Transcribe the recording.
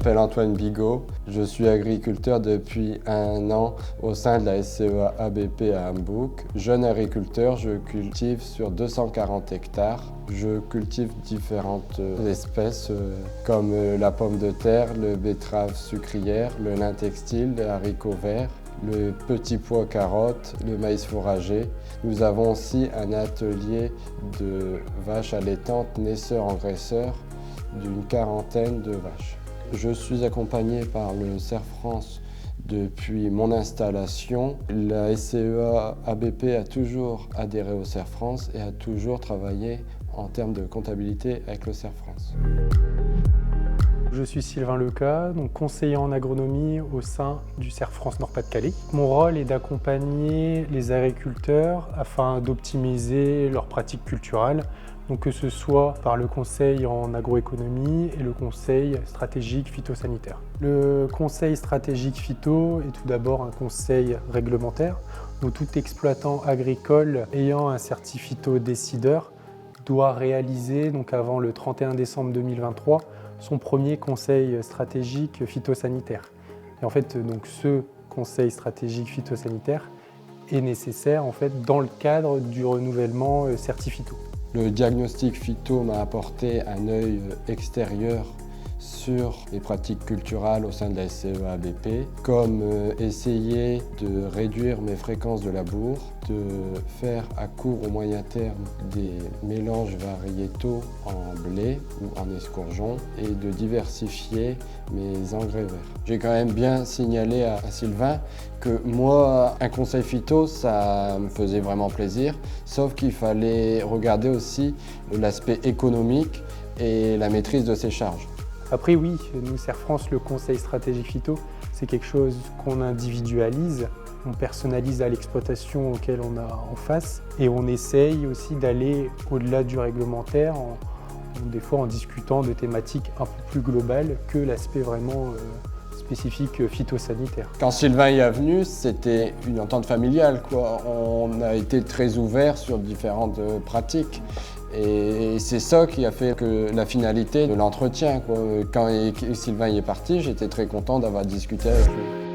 m'appelle Antoine Bigot, je suis agriculteur depuis 1 an au sein de la SCEA ABP à Hambourg. Jeune agriculteur, je cultive sur 240 hectares. Je cultive différentes espèces comme la pomme de terre, le betterave sucrière, le lin textile, les haricots verts, le petit pois carotte, le maïs fourragé. Nous avons aussi un atelier de vaches allaitantes naisseurs-engraisseurs d'une quarantaine de vaches. Je suis accompagné par le CERF France depuis mon installation. La SCEA ABP a toujours adhéré au CERF France et a toujours travaillé en termes de comptabilité avec le CERF France. Je suis Sylvain Leca, donc conseiller en agronomie au sein du CERF France Nord-Pas-de-Calais. Mon rôle est d'accompagner les agriculteurs afin d'optimiser leurs pratiques culturelles, donc que ce soit par le conseil en agroéconomie et le conseil stratégique phytosanitaire. Le conseil stratégique phyto est tout d'abord un conseil réglementaire, où tout exploitant agricole ayant un certificat phytodécideur doit réaliser, donc avant le 31 décembre 2023, son premier conseil stratégique phytosanitaire. Et en fait, donc, ce conseil stratégique phytosanitaire est nécessaire en fait, dans le cadre du renouvellement Certiphyto. Le diagnostic phyto m'a apporté un œil extérieur sur les pratiques culturales au sein de la SCEA ABP, comme essayer de réduire mes fréquences de labour, de faire à court ou moyen terme des mélanges variétaux en blé ou en escourgeon et de diversifier mes engrais verts. J'ai quand même bien signalé à Sylvain que moi, un conseil phyto, ça me faisait vraiment plaisir, sauf qu'il fallait regarder aussi l'aspect économique et la maîtrise de ses charges. Après oui, nous CERF France, le conseil stratégique phyto, c'est quelque chose qu'on individualise, on personnalise à l'exploitation auquel on a en face et on essaye aussi d'aller au-delà du réglementaire, des fois en discutant de thématiques un peu plus globales que l'aspect vraiment spécifique phytosanitaire. Quand Sylvain y est venu, c'était une entente familiale, quoi. On a été très ouverts sur différentes pratiques. Et c'est ça qui a fait que la finalité de l'entretien, quoi. Quand Sylvain y est parti, j'étais très content d'avoir discuté avec lui.